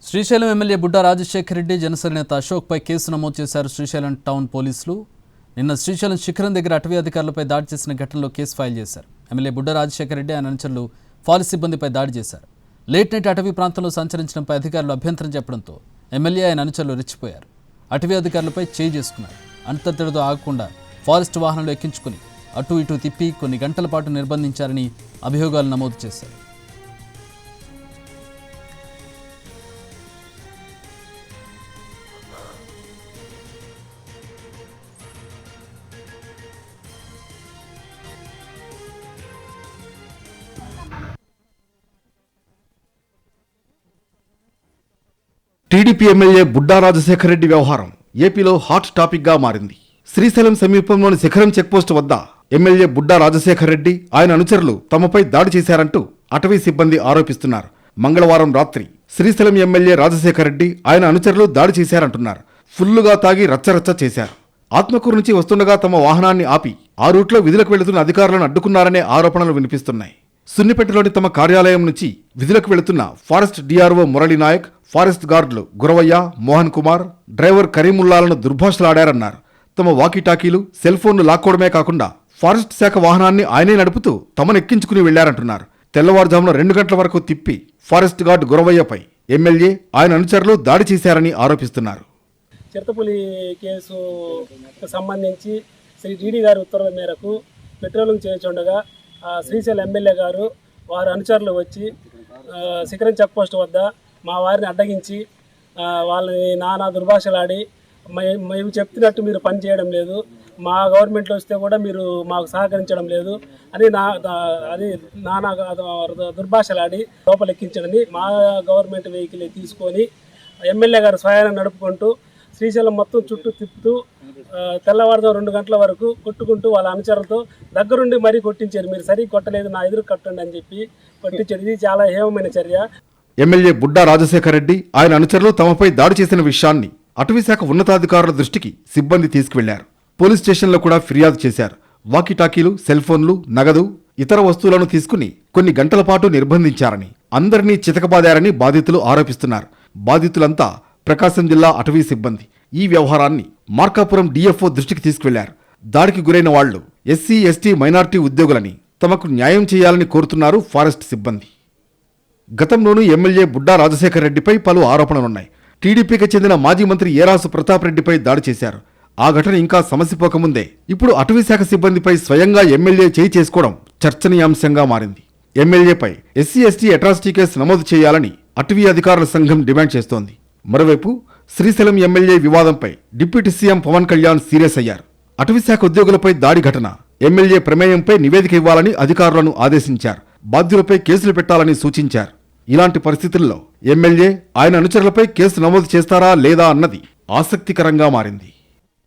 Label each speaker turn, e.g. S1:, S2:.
S1: Srisailam MLA Budda Rajasekhara Reddy Janasena నేత అశోక్పై case నమోదు చేశారు శ్రీశైలం టౌన్ పోలీసులు. నిన్న శ్రీశైలం శిఖరం దగ్గర అటవీ అధికారులపై దాడి చేసిన ఘటనలో కేసు ఫైల్ చేశారు. ఎమ్మెల్యే బుడ్డా రాజశేఖర రెడ్డి ఆయన అనుచరులు ఫారెస్ట్ సిబ్బందిపై దాడి చేశారు. లేట్ నైట్ అటవీ ప్రాంతంలో సంచరించడంపై అధికారులు అభ్యంతరం చెప్పడంతో ఎమ్మెల్యే ఆయన అనుచరులు రెచ్చిపోయారు. అటవీ అధికారులపై చేయి చేసుకున్నారు. అంతటితో ఆగకుండా ఫారెస్ట్ వాహనంలో ఎక్కించుకుని అటు ఇటు తిప్పి కొన్ని గంటల పాటు నిర్బంధించారని అభియోగాలు నమోదు చేశారు.
S2: టీడీపీ ఎమ్మెల్యే బుడ్డా రాజశేఖర రెడ్డి వ్యవహారం ఏపీలో హాట్ టాపిక్ గా మారింది. శ్రీశైలం సమీపంలోని శిఖరం చెక్పోస్ట్ వద్ద ఎమ్మెల్యే బుడ్డా రాజశేఖర రెడ్డి ఆయన అనుచరులు తమపై దాడి చేశారంటూ అటవీ సిబ్బంది ఆరోపిస్తున్నారు. మంగళవారం రాత్రి శ్రీశైలం ఎమ్మెల్యే రాజశేఖర రెడ్డి ఆయన అనుచరులు దాడి చేశారంటున్నారు. ఫుల్లుగా తాగి రచ్చరచ్చ చేశారు. ఆత్మకూరు నుంచి వస్తుండగా తమ వాహనాన్ని ఆపి ఆ రూట్లో విధులకు వెళుతున్న అధికారులను అడ్డుకున్నారనే ఆరోపణలు వినిపిస్తున్నాయి. సున్నిపేటలోని తమ కార్యాలయం నుంచి విధులకు వెళుతున్న forest DRO Murali Nayak, forest గార్డులు గురవయ్య, మోహన్ కుమార్, డ్రైవర్ కరీముల్లాలను దుర్భాషలాడారన్నారు. తమ వాకీటాకీలు, సెల్ ఫోన్లు లాక్కోవడమే కాకుండా ఫారెస్ట్ శాఖ వాహనాన్ని ఆయనే నడుపుతూ తమనెక్కించుకుని వెళ్లారంటున్నారు. తెల్లవారుజామున 2 గంటల వరకు తిప్పి ఫారెస్ట్ గార్డు గురవయ్యపై ఎమ్మెల్యే ఆయన అనుచరులు దాడి చేశారని ఆరోపిస్తున్నారు.
S3: చిరతపులి కేసు సంబంధించి శ్రీ టీడీ గారి ఉత్తర్వుల మేరకు పెట్రోలింగ్ చేస్తుండగా శ్రీశైలం ఎమ్మెల్యే గారు వారి అనుచరులు వచ్చి శిఖరం చెక్ పోస్ట్ వద్ద మా వారిని అడ్డగించి వాళ్ళని నానా దుర్భాషలాడి మేము చెప్తున్నట్టు మీరు పని చేయడం లేదు, మా గవర్నమెంట్లో వస్తే కూడా మీరు మాకు సహకరించడం లేదు అని నానా దుర్భాషలాడి లోపలెక్కించడని మా గవర్నమెంట్ వెహికల్ తీసుకొని ఎమ్మెల్యే గారు స్వయాన్ని నడుపుకుంటూ శ్రీశైలం మొత్తం చుట్టూ తిప్పుతూ తెల్లవారుజాము 2 గంటల వరకు కొట్టుకుంటూ వాళ్ళ అనుచరులతో దగ్గరుండి మరీ కొట్టించారు. మీరు సరిగ్గా కొట్టలేదు, నా ఎదురు కట్టండి అని చెప్పి కొట్టించారు. ఇది చాలా హేమమైన చర్య.
S2: ఎమ్మెల్యే బుడ్డా రాజశేఖర రెడ్డి ఆయన అనుచరులు తమపై దాడి చేసిన విషయాన్ని అటవీశాఖ ఉన్నతాధికారుల దృష్టికి సిబ్బంది తీసుకువెళ్లారు. పోలీస్ స్టేషన్లో కూడా ఫిర్యాదు చేశారు. వాకీటాకీలు, సెల్ ఫోన్లు, నగదు, ఇతర వస్తువులను తీసుకుని కొన్ని గంటల పాటు నిర్బంధించారని, అందరినీ చితకబాదారని బాధితులు ఆరోపిస్తున్నారు. బాధితులంతా ప్రకాశం జిల్లా అటవీ సిబ్బంది. ఈ వ్యవహారాన్ని మార్కాపురం డిఎఫ్ఓ దృష్టికి తీసుకువెళ్లారు. దాడికి గురైన వాళ్లు ఎస్సీ, ఎస్టీ, మైనార్టీ ఉద్యోగులని, తమకు న్యాయం చేయాలని కోరుతున్నారు ఫారెస్ట్ సిబ్బంది. గతంలోనూ ఎమ్మెల్యే బుడ్డా రాజశేఖర రెడ్డిపై పలు ఆరోపణలున్నాయి. టీడీపీకి చెందిన మాజీ మంత్రి ఏరాసు ప్రతాప్ రెడ్డిపై దాడి చేశారు. ఆ ఘటన ఇంకా సమసిపోకముందే ఇప్పుడు అటవీశాఖ సిబ్బందిపై స్వయంగా ఎమ్మెల్యే చేయి చేసుకోవడం చర్చనీయాంశంగా మారింది. ఎమ్మెల్యేపై ఎస్సీ, ఎస్టీ అట్రాసిటీ కేసు నమోదు చేయాలని అటవీ అధికారుల సంఘం డిమాండ్ చేస్తోంది. మరోవైపు శ్రీశైలం ఎమ్మెల్యే వివాదంపై deputy CM Pawan Kalyan serious అయ్యారు. అటవీశాఖ ఉద్యోగులపై దాడి ఘటన, ఎమ్మెల్యే ప్రమేయంపై నివేదిక ఇవ్వాలని అధికారులను ఆదేశించారు. బాధ్యులపై కేసులు పెట్టాలని సూచించారు. ఇలాంటి పరిస్థితుల్లో ఎమ్మెల్యే ఆయన అనుచరులపై కేసు నమోదు చేస్తారా లేదా అన్నది ఆసక్తికరంగా మారింది.